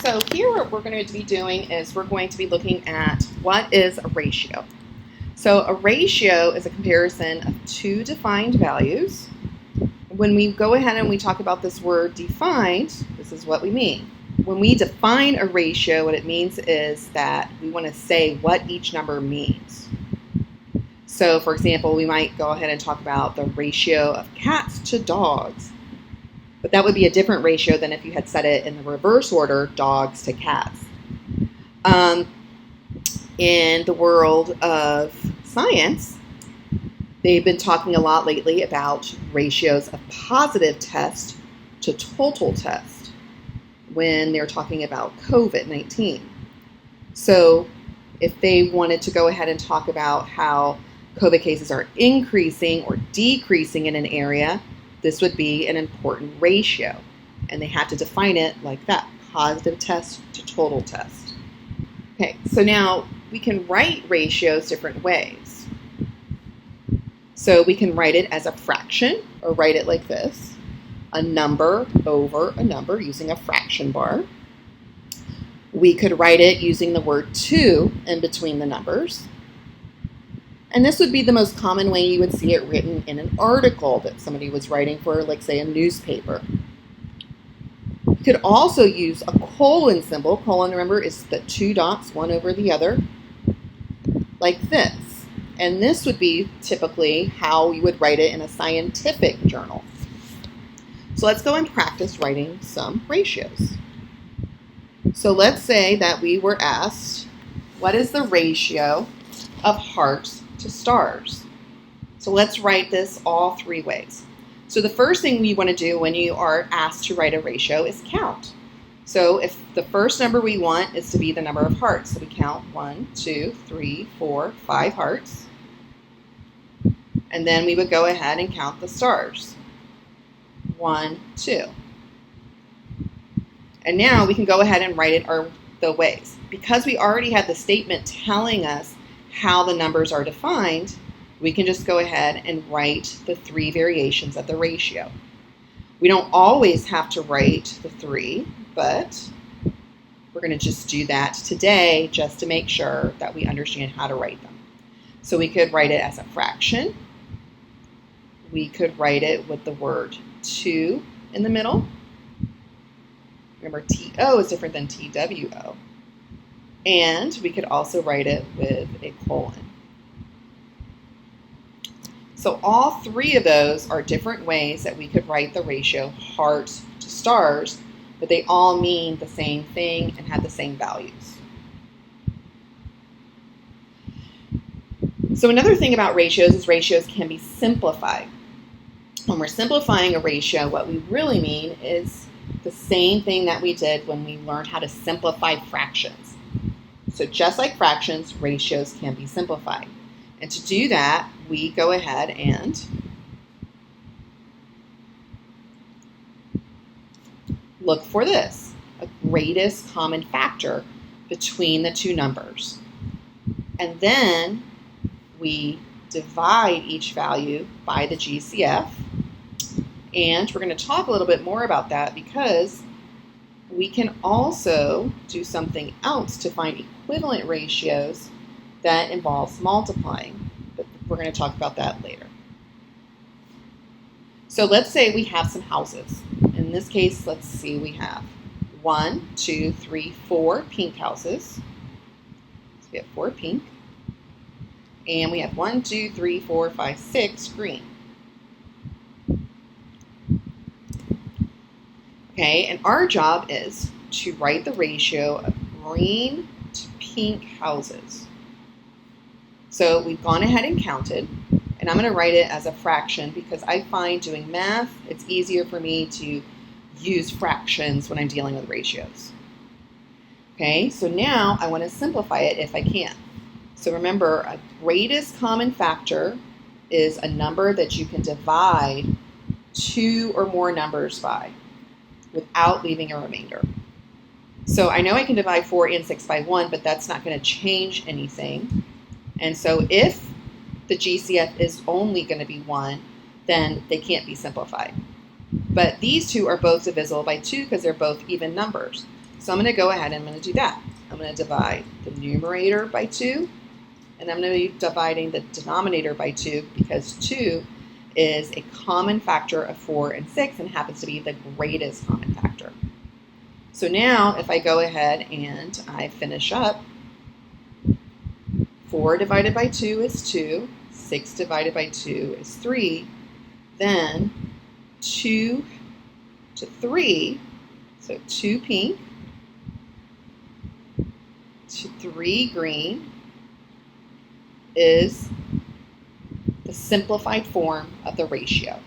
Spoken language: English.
So here what we're going to be doing is we're going to be looking at what is a ratio. So a ratio is a comparison of two defined values. When we go ahead and we talk about this word defined, this is what we mean. When we define a ratio, what it means is that we want to say what each number means. So for example, we might go ahead and talk about the ratio of cats to dogs. But that would be a different ratio than if you had said it in the reverse order, dogs to cats. In the world of science, they've been talking a lot lately about ratios of positive test to total test when they're talking about COVID-19. So if they wanted to go ahead and talk about how COVID cases are increasing or decreasing in an area, this would be an important ratio, and they have to define it like that, positive test to total test. Okay, so now we can write ratios different ways. So we can write it as a fraction, or write it like this, a number over a number using a fraction bar. We could write it using the word 2 in between the numbers. And this would be the most common way you would see it written in an article that somebody was writing for, like, say, a newspaper. You could also use a colon symbol. Colon, remember, is the two dots, one over the other, like this. And this would be typically how you would write it in a scientific journal. So let's go and practice writing some ratios. So let's say that we were asked, what is the ratio of hearts to stars? So let's write this all three ways. So the first thing we want to do when you are asked to write a ratio is count. So if the first number we want is to be the number of hearts, so we count 1, 2, 3, 4, 5 hearts. And then we would go ahead and count the stars. 1, 2. And now we can go ahead and write it the ways. Because we already had the statement telling us how the numbers are defined, we can just go ahead and write the three variations of the ratio. We don't always have to write the three, but we're going to just do that today just to make sure that we understand how to write them. So we could write it as a fraction. We could write it with the word 2 in the middle. Remember, TO is different than TWO. And we could also write it with a colon. So all three of those are different ways that we could write the ratio hearts to stars, but they all mean the same thing and have the same values. So another thing about ratios is ratios can be simplified. When we're simplifying a ratio, what we really mean is the same thing that we did when we learned how to simplify fractions. So just like fractions, ratios can be simplified. And to do that, we go ahead and look for this, a greatest common factor between the two numbers. And then we divide each value by the GCF. And we're going to talk a little bit more about that because we can also do something else to find equivalent ratios that involves multiplying, but we're going to talk about that later. So let's say we have some houses. In this case, let's see, we have 1, 2, 3, 4 pink houses. So we have 4 pink. And we have 1, 2, 3, 4, 5, 6 green. Okay, and our job is to write the ratio of green to pink houses. So we've gone ahead and counted, and I'm going to write it as a fraction because I find doing math, it's easier for me to use fractions when I'm dealing with ratios. Okay, so now I want to simplify it if I can. So remember, a greatest common factor is a number that you can divide two or more numbers by without leaving a remainder. So I know I can divide 4 and 6 by 1, but that's not going to change anything. And so if the GCF is only going to be 1, then they can't be simplified. But these two are both divisible by 2 because they're both even numbers. So I'm going to go ahead and I'm going to do that. I'm going to divide the numerator by 2, and I'm going to be dividing the denominator by 2 because 2 is a common factor of 4 and 6 and happens to be the greatest common factor. So now if I go ahead and I finish up, 4 divided by 2 is 2, 6 divided by 2 is 3, then 2 to 3, so 2 pink to 3 green is the simplified form of the ratio.